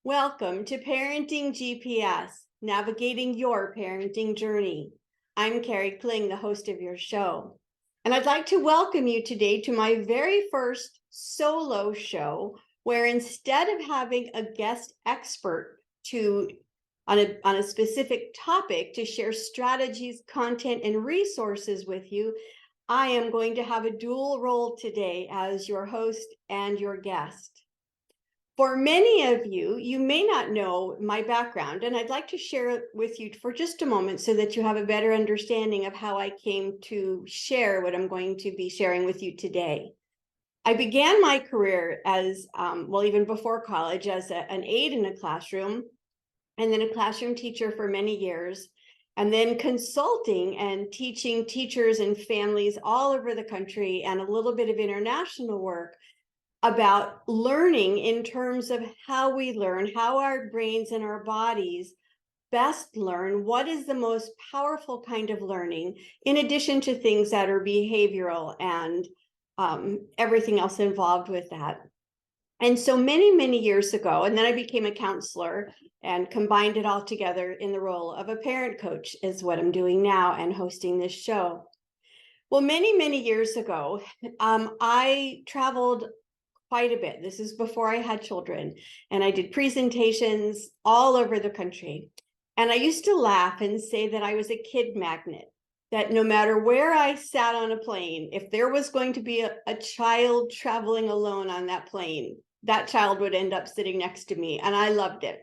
Welcome to Parenting GPS, navigating your parenting journey. I'm Kari, Kling, the host of your show. And I'd like to welcome you today to my very first solo show, where instead of having a guest expert on a specific topic to share strategies, content, and resources with you, I am going to have a dual role today as your host and your guest. For many of you, you may not know my background, and I'd like to share it with you for just a moment so that you have a better understanding of how I came to share what I'm going to be sharing with you today. I began my career as, even before college, as an aide in a classroom, and then a classroom teacher for many years, and then consulting and teaching teachers and families all over the country, and a little bit of international work about learning in terms of how we learn, how our brains and our bodies best learn, what is the most powerful kind of learning, in addition to things that are behavioral and everything else involved with that. And so many, many years ago, and then I became a counselor and combined it all together in the role of a parent coach is what I'm doing now and hosting this show. Well, many, many years ago, I traveled quite a bit. This is before I had children, and I did presentations all over the country. And I used to laugh and say that I was a kid magnet, that no matter where I sat on a plane, if there was going to be a child traveling alone on that plane, that child would end up sitting next to me, and I loved it.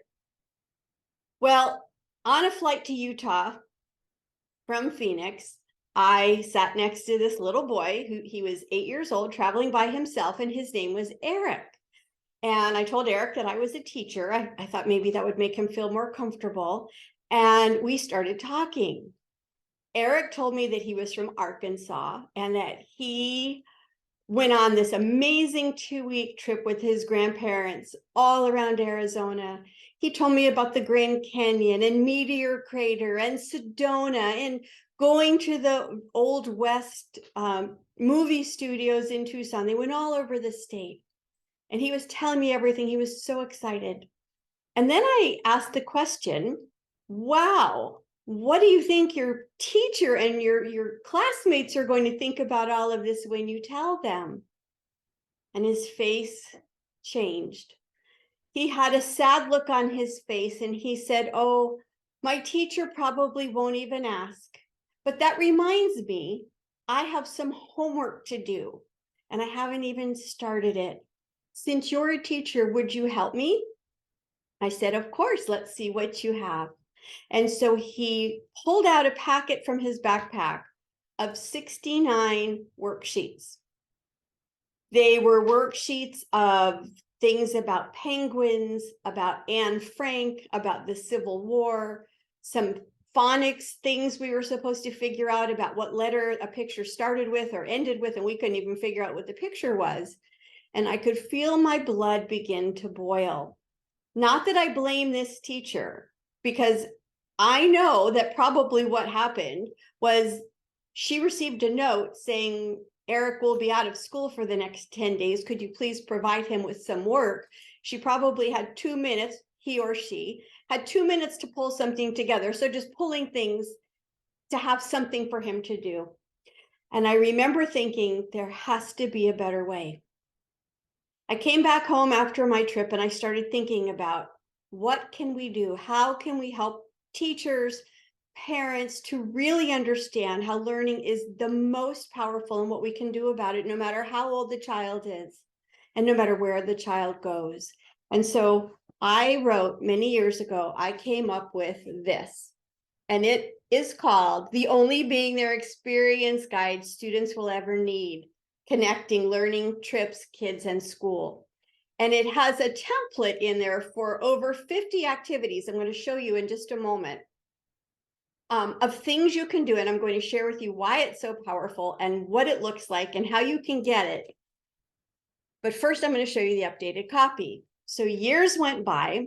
Well, on a flight to Utah from Phoenix, I sat next to this little boy he was 8 years old, traveling by himself, and his name was Eric. And I told Eric that I was a teacher. I thought maybe that would make him feel more comfortable. And we started talking. Eric told me that he was from Arkansas and that he went on this amazing 2-week trip with his grandparents all around Arizona. He told me about the Grand Canyon and Meteor Crater and Sedona and going to the Old West movie studios in Tucson. They went all over the state. And he was telling me everything. He was so excited. And then I asked the question, wow, what do you think your teacher and your classmates are going to think about all of this when you tell them? And his face changed. He had a sad look on his face and he said, oh, my teacher probably won't even ask. But that reminds me, I have some homework to do and I haven't even started it. Since you're a teacher, would you help me? I said, of course, let's see what you have. And so he pulled out a packet from his backpack of 69 worksheets. They were worksheets of things about penguins, about Anne Frank, about the Civil War, some phonics things we were supposed to figure out about what letter a picture started with or ended with, and we couldn't even figure out what the picture was. And I could feel my blood begin to boil. Not that I blame this teacher, because I know that probably what happened was she received a note saying, Eric will be out of school for the next 10 days. Could you please provide him with some work? She probably had 2 minutes, he or she had 2 minutes to pull something together. So just pulling things to have something for him to do. And I remember thinking, there has to be a better way. I came back home after my trip and I started thinking about what can we do? How can we help teachers, parents to really understand how learning is the most powerful and what we can do about it, no matter how old the child is and no matter where the child goes. And so I wrote many years ago, I came up with this, and it is called The Only Being Their Experience Guide Students Will Ever Need: Connecting Learning, Trips, Kids, and School. And it has a template in there for over 50 activities. I'm going to show you in just a moment of things you can do. And I'm going to share with you why it's so powerful and what it looks like and how you can get it. But first, I'm going to show you the updated copy. So years went by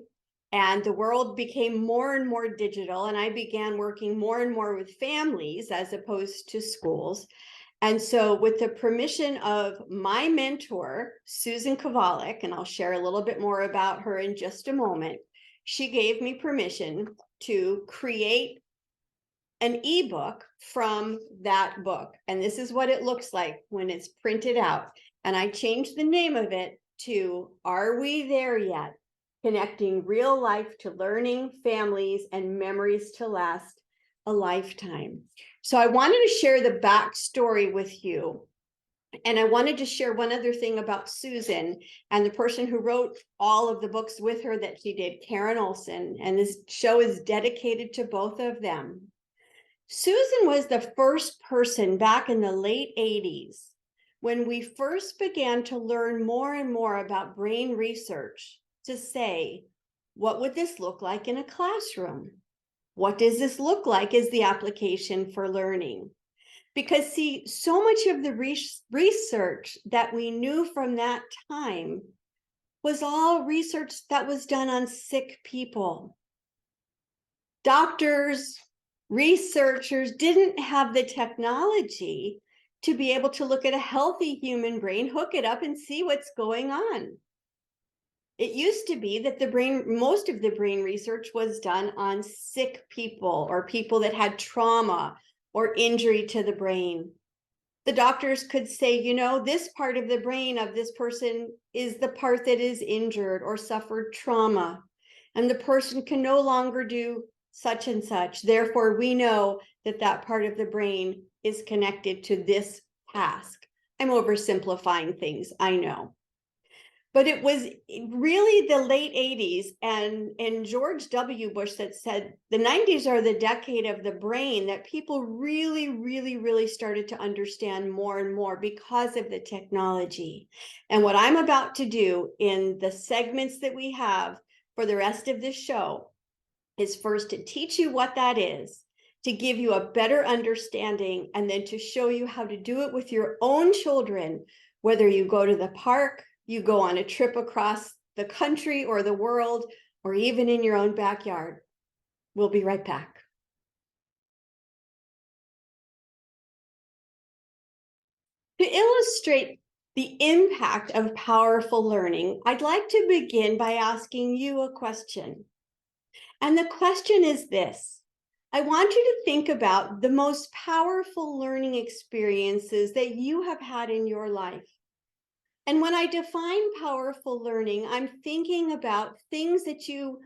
and the world became more and more digital. And I began working more and more with families as opposed to schools. And so with the permission of my mentor, Susan Kovalik, and I'll share a little bit more about her in just a moment, she gave me permission to create an ebook from that book. And this is what it looks like when it's printed out. And I changed the name of it to Are We There Yet? Connecting real life to learning, families, and memories to last a lifetime. So I wanted to share the backstory with you. And I wanted to share one other thing about Susan and the person who wrote all of the books with her that she did, Karen Olson. And this show is dedicated to both of them. Susan was the first person back in the late 80s when we first began to learn more and more about brain research to say, what would this look like in a classroom? What does this look like as the application for learning? Because see, so much of the research that we knew from that time was all research that was done on sick people. Doctors, researchers didn't have the technology to be able to look at a healthy human brain, hook it up and see what's going on. It used to be that most of the brain research was done on sick people or people that had trauma or injury to the brain. The doctors could say, you know, this part of the brain of this person is the part that is injured or suffered trauma, and the person can no longer do such and such. Therefore, we know that that part of the brain is connected to this task. I'm oversimplifying things, I know. But it was really the late 80s and George W. Bush that said the 90s are the decade of the brain, that people really started to understand more and more because of the technology. And what I'm about to do in the segments that we have for the rest of this show is first to teach you what that is, to give you a better understanding, and then to show you how to do it with your own children, whether you go to the park, you go on a trip across the country or the world, or even in your own backyard. We'll be right back. To illustrate the impact of powerful learning, I'd like to begin by asking you a question. And the question is this: I want you to think about the most powerful learning experiences that you have had in your life. And when I define powerful learning, I'm thinking about things that you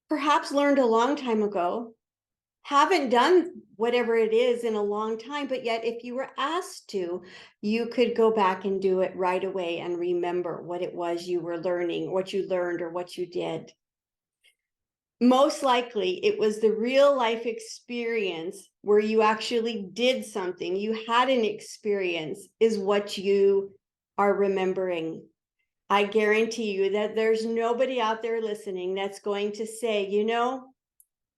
perhaps learned a long time ago, haven't done whatever it is in a long time, but yet if you were asked to, you could go back and do it right away and remember what it was you were learning, what you learned, or what you did. Most likely, it was the real life experience where you actually did something, you had an experience, is what you are remembering. I guarantee you that there's nobody out there listening that's going to say, you know,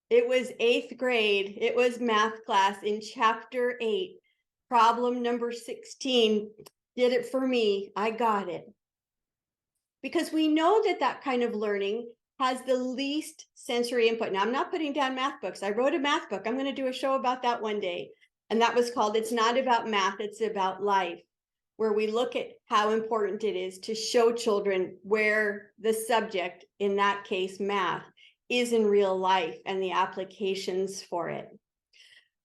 it was 8th grade, it was math class in chapter 8, problem number 16, did it for me, I got it. Because we know that that kind of learning has the least sensory input. Now, I'm not putting down math books. I wrote a math book. I'm going to do a show about that one day. And that was called It's Not About Math, It's About Life, where we look at how important it is to show children where the subject, in that case, math, is in real life and the applications for it.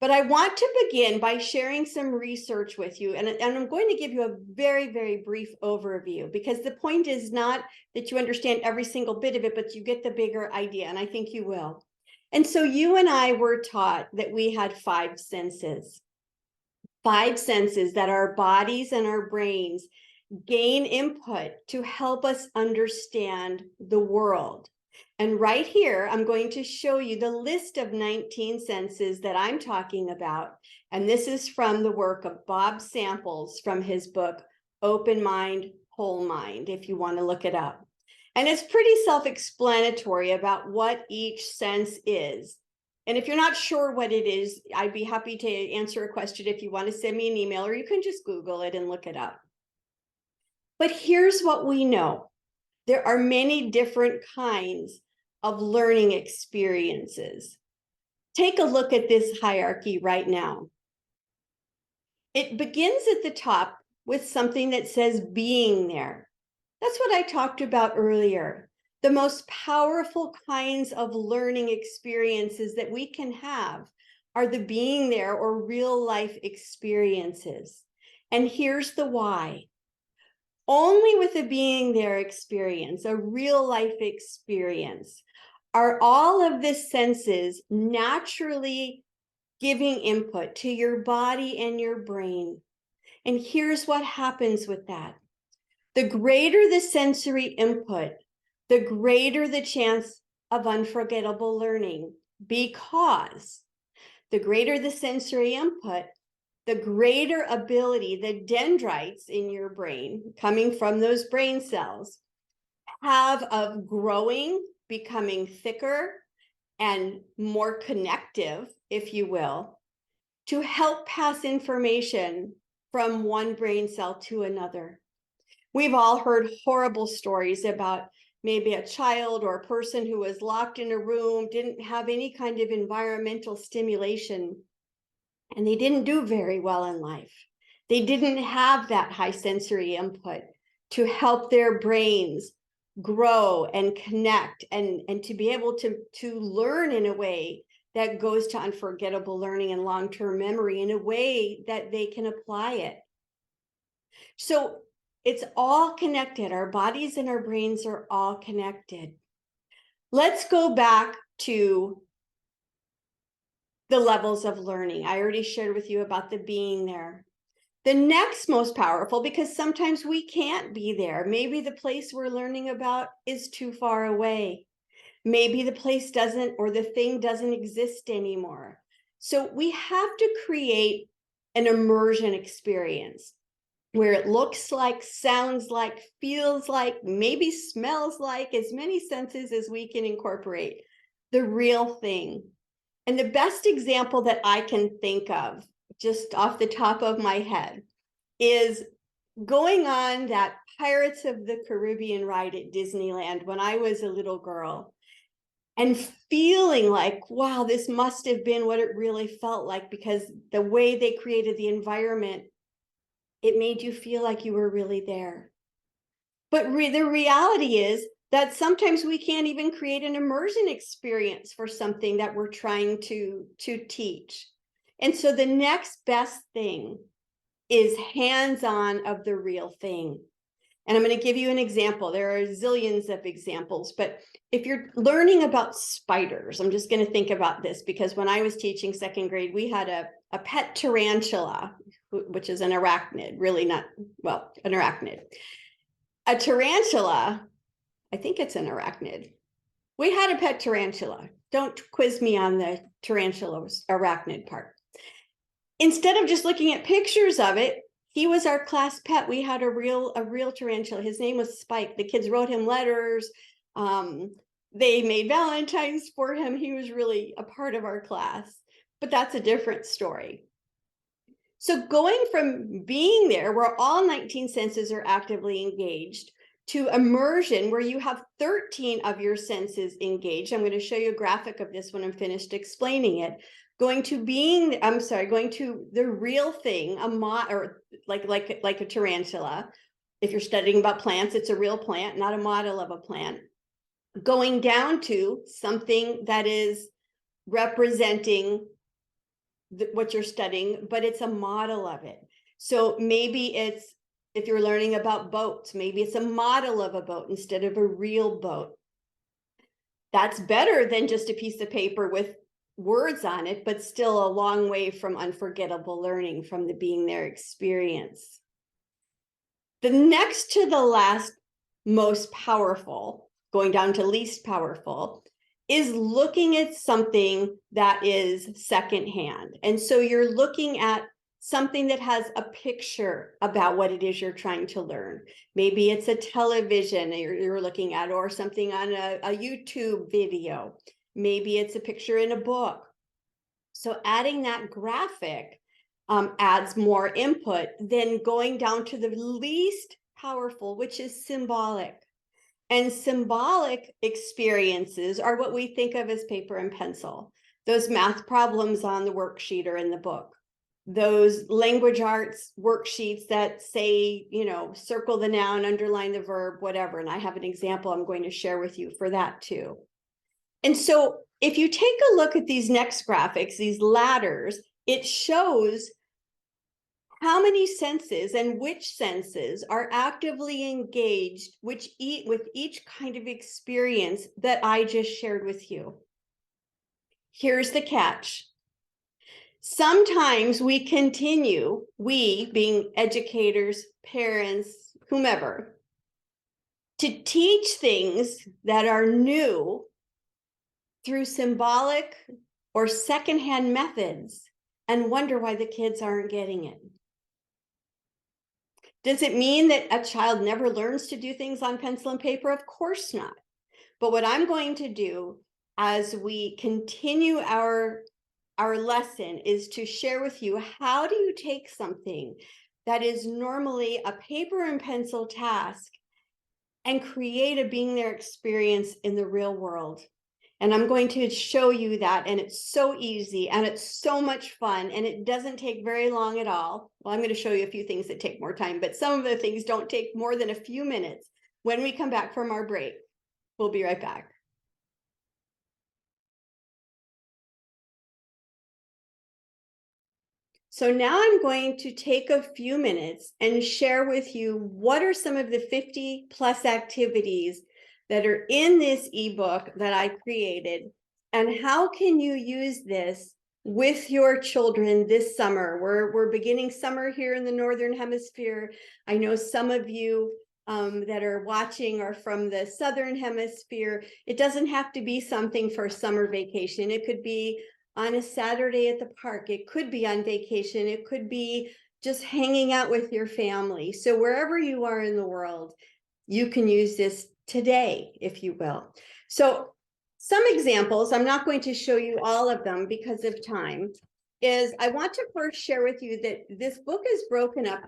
But I want to begin by sharing some research with you. And I'm going to give you a very brief overview, because the point is not that you understand every single bit of it, but you get the bigger idea. And I think you will. And so you and I were taught that we had 5 senses. 5 senses that our bodies and our brains gain input to help us understand the world. And right here, I'm going to show you the list of 19 senses that I'm talking about. And this is from the work of Bob Samples from his book, Open Mind, Whole Mind, if you want to look it up. And it's pretty self-explanatory about what each sense is. And if you're not sure what it is, I'd be happy to answer a question if you want to send me an email, or you can just Google it and look it up. But here's what we know. There are many different kinds of learning experiences. Take a look at this hierarchy right now. It begins at the top with something that says being there. That's what I talked about earlier. The most powerful kinds of learning experiences that we can have are the being there or real life experiences. And here's the why. Only with a being there experience, a real life experience, are all of the senses naturally giving input to your body and your brain. And here's what happens with that. The greater the sensory input, the greater the chance of unforgettable learning, because the greater the sensory input, the greater ability the dendrites in your brain, coming from those brain cells, have of growing, becoming thicker, and more connective, if you will, to help pass information from one brain cell to another. We've all heard horrible stories about maybe a child or a person who was locked in a room, didn't have any kind of environmental stimulation, and they didn't do very well in life. They didn't have that high sensory input to help their brains grow and connect and to be able to learn in a way that goes to unforgettable learning and long-term memory in a way that they can apply it. So it's all connected. Our bodies and our brains are all connected. Let's go back to the levels of learning. I already shared with you about the being there. The next most powerful, because sometimes we can't be there. Maybe the place we're learning about is too far away. Maybe the place doesn't, or the thing doesn't exist anymore. So we have to create an immersion experience where it looks like, sounds like, feels like, maybe smells like, as many senses as we can incorporate the real thing. And the best example that I can think of, just off the top of my head, is going on that Pirates of the Caribbean ride at Disneyland when I was a little girl, and feeling like, wow, this must have been what it really felt like, because the way they created the environment, it made you feel like you were really there. But the reality is that sometimes we can't even create an immersion experience for something that we're trying to teach. And so the next best thing is hands-on of the real thing. And I'm going to give you an example. There are zillions of examples, but if you're learning about spiders, I'm just going to think about this, because when I was teaching second grade, we had a pet tarantula, which is an arachnid, really not, well, an arachnid. A tarantula, I think it's an arachnid. We had a pet tarantula. Don't quiz me on the tarantula's arachnid part. Instead of just looking at pictures of it, he was our class pet. We had a real tarantula. His name was Spike. The kids wrote him letters. They made Valentines for him. He was really a part of our class, but that's a different story. So going from being there where all 19 senses are actively engaged to immersion where you have 13 of your senses engaged. I'm going to show you a graphic of this when I'm finished explaining it. Going to the real thing, or like a tarantula. If you're studying about plants, it's a real plant, not a model of a plant. Going down to something that is representing what you're studying, but it's a model of it. So maybe it's, if you're learning about boats, maybe it's a model of a boat instead of a real boat. That's better than just a piece of paper with words on it, but still a long way from unforgettable learning, from the being there experience. The next to the last most powerful, going down to least powerful, is looking at something that is secondhand. And so you're looking at something that has a picture about what it is you're trying to learn. Maybe it's a television you're looking at, or something on a YouTube video. Maybe it's a picture in a book. So adding that graphic adds more input than going down to the least powerful, which is symbolic. And symbolic experiences are what we think of as paper and pencil, those math problems on the worksheet or in the book. those language arts worksheets that say, circle the noun, underline the verb, whatever. And I have an example I'm going to share with you for that too. And so if you take a look at these next graphics, these ladders, it shows how many senses and which senses are actively engaged, with each kind of experience that I just shared with you. Here's the catch. Sometimes we continue, we being educators, parents, whomever, to teach things that are new through symbolic or secondhand methods and wonder why the kids aren't getting it. Does it mean that a child never learns to do things on pencil and paper? Of course not. But what I'm going to do as we continue our lesson is to share with you, how do you take something that is normally a paper and pencil task and create a being there experience in the real world? And I'm going to show you that, and it's so easy and it's so much fun, and it doesn't take very long at all. Well, I'm going to show you a few things that take more time, but some of the things don't take more than a few minutes. When we come back from our break, we'll be right back. So now I'm going to take a few minutes and share with you what are some of the 50 plus activities that are in this ebook that I created, and how can you use this with your children this summer. We're beginning summer here in the Northern Hemisphere. I know some of you that are watching are from the Southern Hemisphere. It doesn't have to be something for summer vacation. It could be on a Saturday at the park. It could be on vacation. It could be just hanging out with your family. So wherever you are in the world, you can use this today, if you will. So some examples, I'm not going to show you all of them because of time, is I want to first share with you that this book is broken up.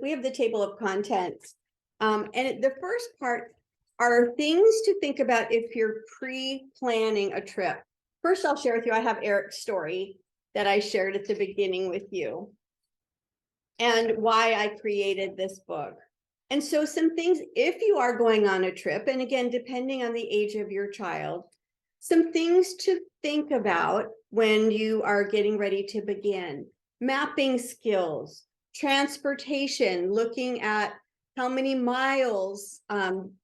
We have the table of contents. And the first part are things to think about if you're pre-planning a trip. First, I'll share with you, I have Eric's story that I shared at the beginning with you and why I created this book. And so some things, if you are going on a trip, and again, depending on the age of your child, some things to think about when you are getting ready to begin. Mapping skills, transportation, looking at how many miles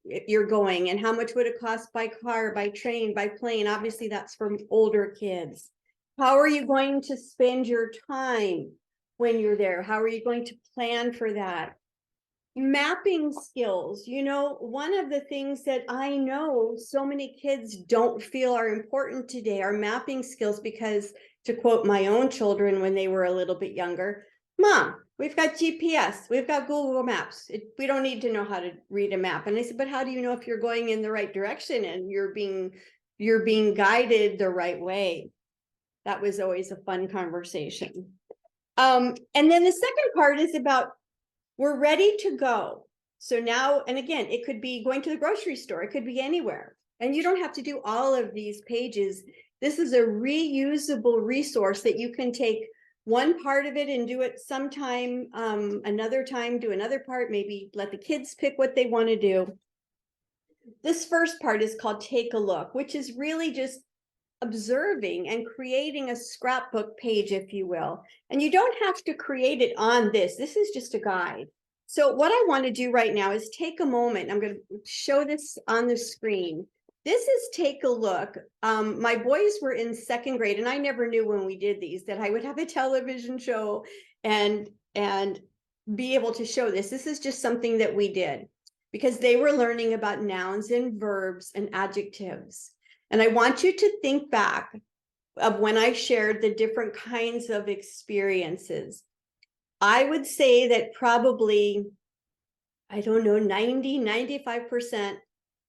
you're going and how much would it cost by car, by train, by plane. Obviously, that's for older kids. How are you going to spend your time when you're there? How are you going to plan for that? Mapping skills. You know, one of the things that I know so many kids don't feel are important today are mapping skills, because to quote my own children when they were a little bit younger, Mom, we've got GPS, we've got Google Maps. We don't need to know how to read a map. And I said, but how do you know if you're going in the right direction and you're being guided the right way? That was always a fun conversation. And then the second part is about, we're ready to go. So now, and again, it could be going to the grocery store, it could be anywhere. And you don't have to do all of these pages. This is a reusable resource that you can take one part of it and do it sometime, another time, do another part, maybe let the kids pick what they want to do. This first part is called Take a Look, which is really just observing and creating a scrapbook page, if you will. And you don't have to create it on this. This is just a guide. So what I want to do right now is take a moment. I'm going to show this on the screen. This is Take a Look. My boys were in second grade, and I never knew when we did these that I would have a television show and be able to show this. This is just something that we did because they were learning about nouns and verbs and adjectives. And I want you to think back of when I shared the different kinds of experiences. I would say that probably, I don't know, 95%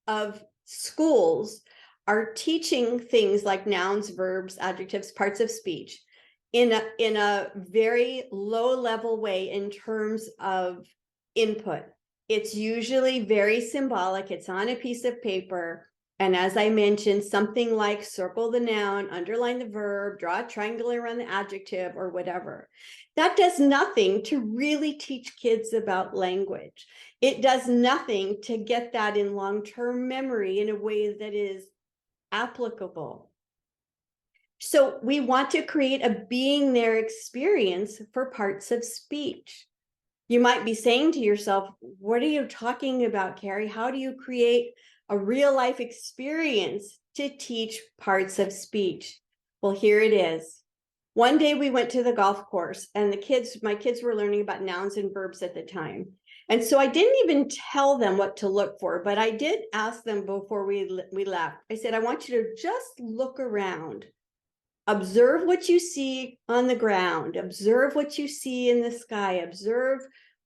of schools are teaching things like nouns, verbs, adjectives, parts of speech in a very low level way in terms of input. It's usually very symbolic. It's on a piece of paper. And as I mentioned, something like circle the noun, underline the verb, draw a triangle around the adjective, or whatever. That does nothing to really teach kids about language. It does nothing to get that in long-term memory in a way that is applicable. So we want to create a being there experience for parts of speech. You might be saying to yourself, what are you talking about, Kari? How do you create a real life experience to teach parts of speech? Well, here it is. One day we went to the golf course and my kids were learning about nouns and verbs at the time. And so I didn't even tell them what to look for, but I did ask them before we left. I said, I want you to just look around. Observe what you see on the ground. Observe what you see in the sky. Observe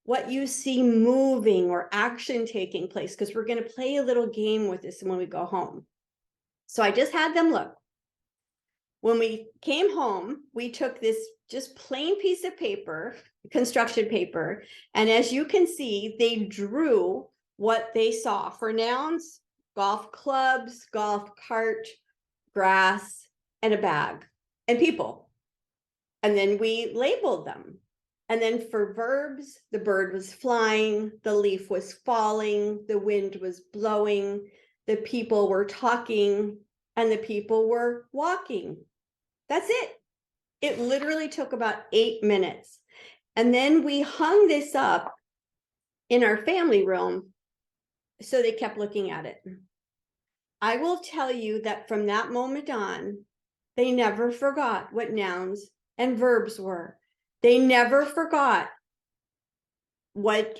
what you see moving or action taking place, because we're going to play a little game with this when we go home. So I just had them look. When we came home, we took this just plain piece of paper, construction paper, and as you can see, they drew what they saw for nouns: golf clubs, golf cart, grass, and a bag, and people. And then we labeled them. And then for verbs, the bird was flying, the leaf was falling, the wind was blowing, the people were talking, and the people were walking. That's it. It literally took about 8 minutes. And then we hung this up in our family room, so they kept looking at it. I will tell you that from that moment on, they never forgot what nouns and verbs were. They never forgot what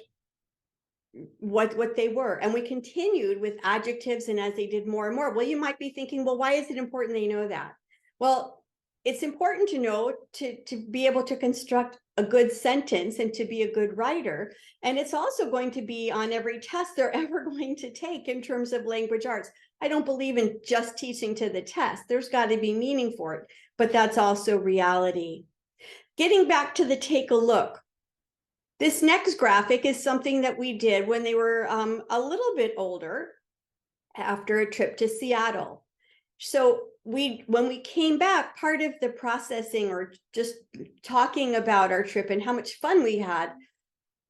they were. And we continued with adjectives, and as they did more and more. Well, you might be thinking, well, why is it important they know that? Well, it's important to know to be able to construct a good sentence and to be a good writer. And it's also going to be on every test they're ever going to take in terms of language arts. I don't believe in just teaching to the test. There's got to be meaning for it, but that's also reality. Getting back to the take a look. This next graphic is something that we did when they were a little bit older, after a trip to Seattle. So when we came back, part of the processing or just talking about our trip and how much fun we had,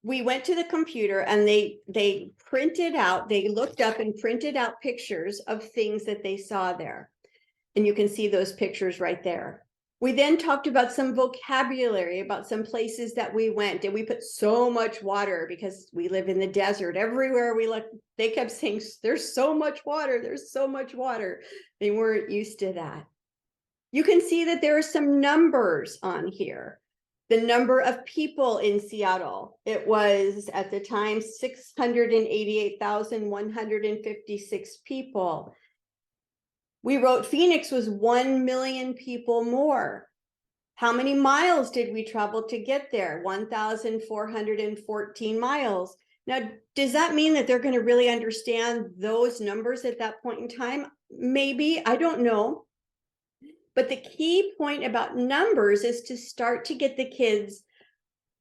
we went to the computer and they printed out, they looked up and printed out pictures of things that they saw there. And you can see those pictures right there. We then talked about some vocabulary, about some places that we went, and we put so much water because we live in the desert. Everywhere we look, they kept saying, there's so much water, there's so much water. They weren't used to that. You can see that there are some numbers on here. The number of people in Seattle, it was at the time 688,156 people. We wrote Phoenix was 1 million people more. How many miles did we travel to get there? 1,414 miles. Now, does that mean that they're going to really understand those numbers at that point in time? Maybe, I don't know. But the key point about numbers is to start to get the kids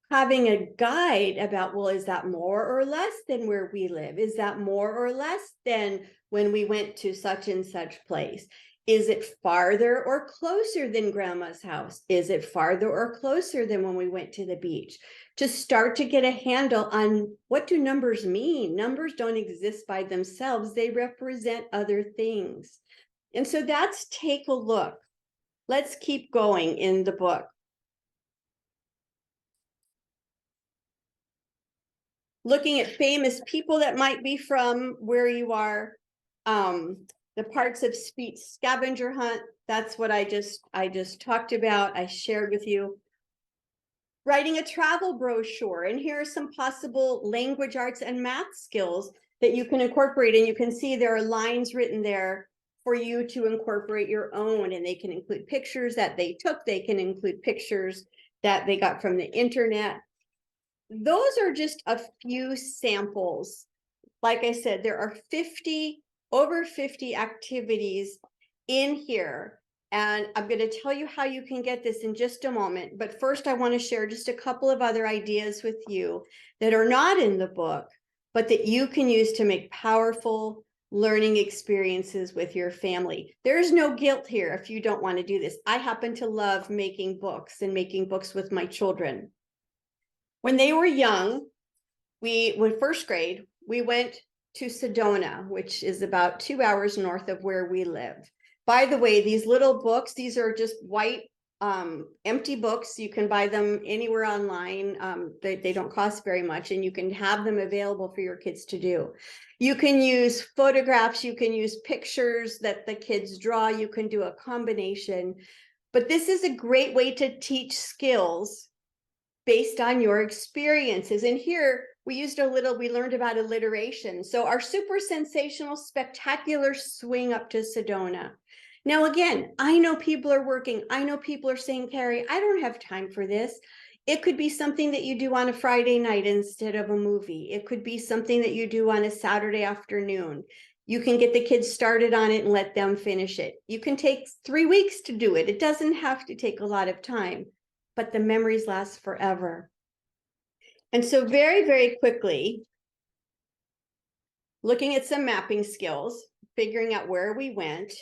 having a guide about, well, is that more or less than where we live? Is that more or less than when we went to such and such place? Is it farther or closer than grandma's house? Is it farther or closer than when we went to the beach? To start to get a handle on, what do numbers mean? Numbers don't exist by themselves. They represent other things. And so that's take a look. Let's keep going in the book. Looking at famous people that might be from where you are, the parts of speech scavenger hunt. That's what I just talked about. I shared with you. Writing a travel brochure, and here are some possible language arts and math skills that you can incorporate. And you can see there are lines written there for you to incorporate your own, and they can include pictures that they took. They can include pictures that they got from the internet. Those are just a few samples. Like I said, there are over 50 activities in here. And I'm going to tell you how you can get this in just a moment. But first, I want to share just a couple of other ideas with you that are not in the book, but that you can use to make powerful learning experiences with your family. There's no guilt here if you don't want to do this. I happen to love making books and making books with my children. When they were young, when first grade, we went to Sedona, which is about 2 hours north of where we live. By the way, these little books, these are just white, empty books. You can buy them anywhere online. They don't cost very much, and you can have them available for your kids to do. You can use photographs, you can use pictures that the kids draw, you can do a combination. But this is a great way to teach skills based on your experiences. And here we learned about alliteration. So our super sensational, spectacular swing up to Sedona. Now, again, I know people are working. I know people are saying, Kari, I don't have time for this. It could be something that you do on a Friday night instead of a movie. It could be something that you do on a Saturday afternoon. You can get the kids started on it and let them finish it. You can take 3 weeks to do it. It doesn't have to take a lot of time, but the memories last forever. And so very, very quickly, looking at some mapping skills, figuring out where we went,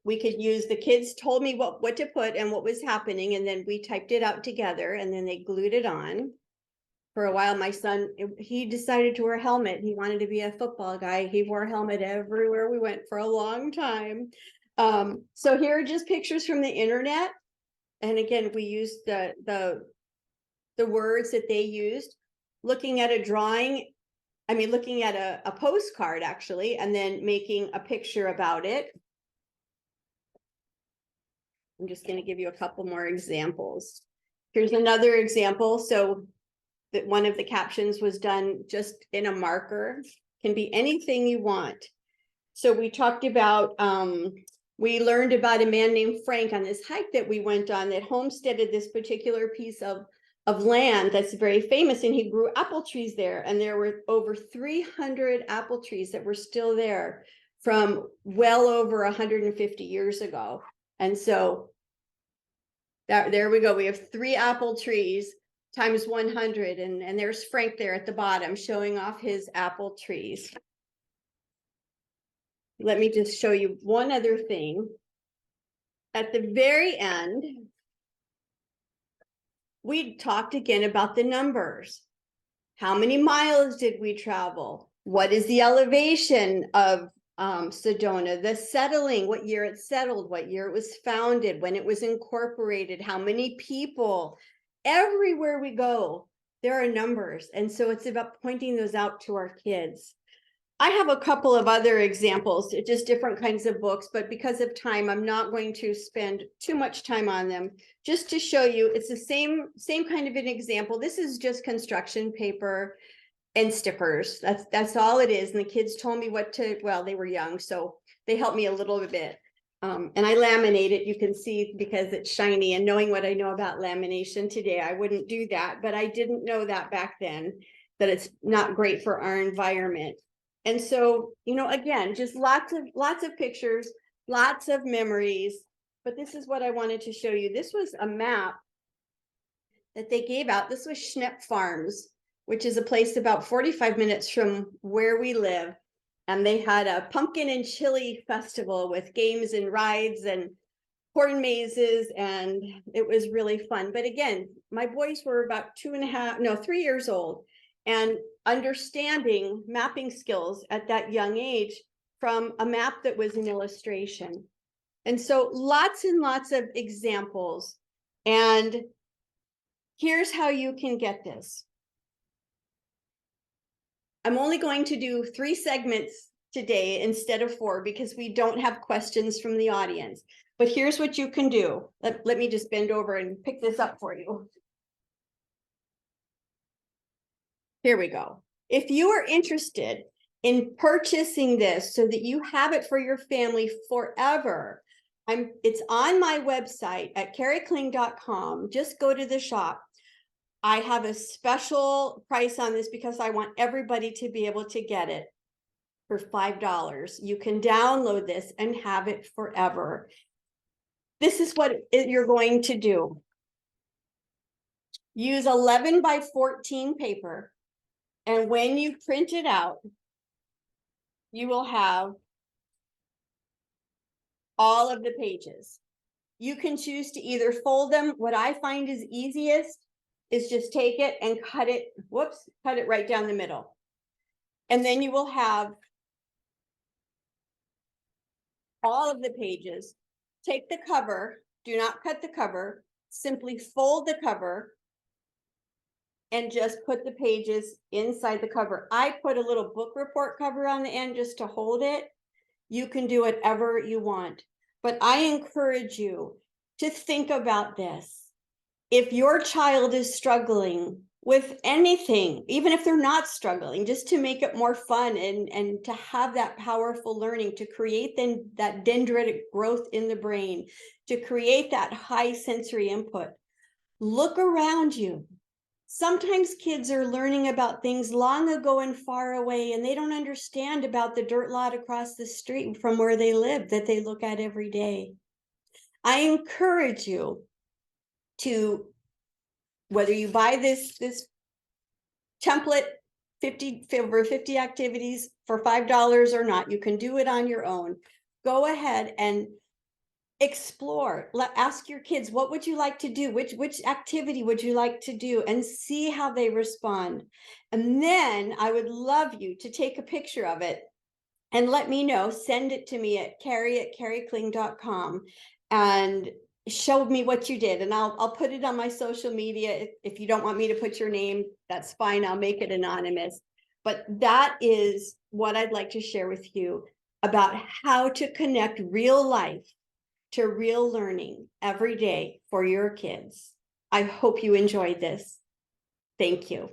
we could use, the kids told me what to put and what was happening, and then we typed it out together, and then they glued it on. For a while, my son, he decided to wear a helmet. He wanted to be a football guy. He wore a helmet everywhere we went for a long time. So here are just pictures from the internet. And again, we used the words that they used, looking at a drawing, looking at a postcard actually, and then making a picture about it. I'm just going to give you a couple more examples. Here's another example. So that one of the captions was done just in a marker, can be anything you want. So we talked about, we learned about a man named Frank on this hike that we went on that homesteaded this particular piece of land that's very famous, and he grew apple trees there, and there were over 300 apple trees that were still there from well over 150 years ago. And so there we go. We have 3 apple trees times 100, and there's Frank there at the bottom showing off his apple trees. Let me just show you one other thing. At the very end, we talked again about the numbers. How many miles did we travel? What is the elevation of Sedona? The settling, what year it settled, what year it was founded, when it was incorporated, how many people. Everywhere we go, there are numbers. And so it's about pointing those out to our kids. I have a couple of other examples, just different kinds of books, but because of time, I'm not going to spend too much time on them. Just to show you, it's the same kind of an example. This is just construction paper and stickers. That's all it is. And the kids told me well, they were young, so they helped me a little bit. And I laminate it, you can see, because it's shiny, and knowing what I know about lamination today, I wouldn't do that, but I didn't know that back then, that it's not great for our environment. And so, again, just lots of pictures, lots of memories, but this is what I wanted to show you. This was a map that they gave out. This was Schnepp Farms, which is a place about 45 minutes from where we live. And they had a pumpkin and chili festival with games and rides and corn mazes, and it was really fun. But again, my boys were about 3 years old, and understanding mapping skills at that young age from a map that was an illustration. And so lots and lots of examples. And here's how you can get this. I'm only going to do 3 segments today instead of 4 because we don't have questions from the audience. But here's what you can do. Let me just bend over and pick this up for you. Here we go. If you are interested in purchasing this so that you have it for your family forever, it's on my website at karikling.com. Just go to the shop. I have a special price on this because I want everybody to be able to get it for $5. You can download this and have it forever. This is what you're going to do. Use 11 by 14 paper. And when you print it out, you will have all of the pages. You can choose to either fold them. What I find is easiest is just take it and cut it, cut it right down the middle. And then you will have all of the pages. Take the cover, do not cut the cover, simply fold the cover and just put the pages inside the cover. I put a little book report cover on the end just to hold it. You can do whatever you want, but I encourage you to think about this. If your child is struggling with anything, even if they're not struggling, just to make it more fun and to have that powerful learning, to create then that dendritic growth in the brain, to create that high sensory input, look around you. Sometimes kids are learning about things long ago and far away, and they don't understand about the dirt lot across the street from where they live that they look at every day. I encourage you to, whether you buy this template, 50 activities for $5 or not, you can do it on your own. Go ahead and explore. Ask your kids, what would you like to do? Which activity would you like to do? And see how they respond. And then I would love you to take a picture of it and let me know. Send it to me at Kari@karikling.com and show me what you did. And I'll put it on my social media. If you don't want me to put your name, that's fine. I'll make it anonymous. But that is what I'd like to share with you about how to connect real life to real learning every day for your kids. I hope you enjoyed this. Thank you.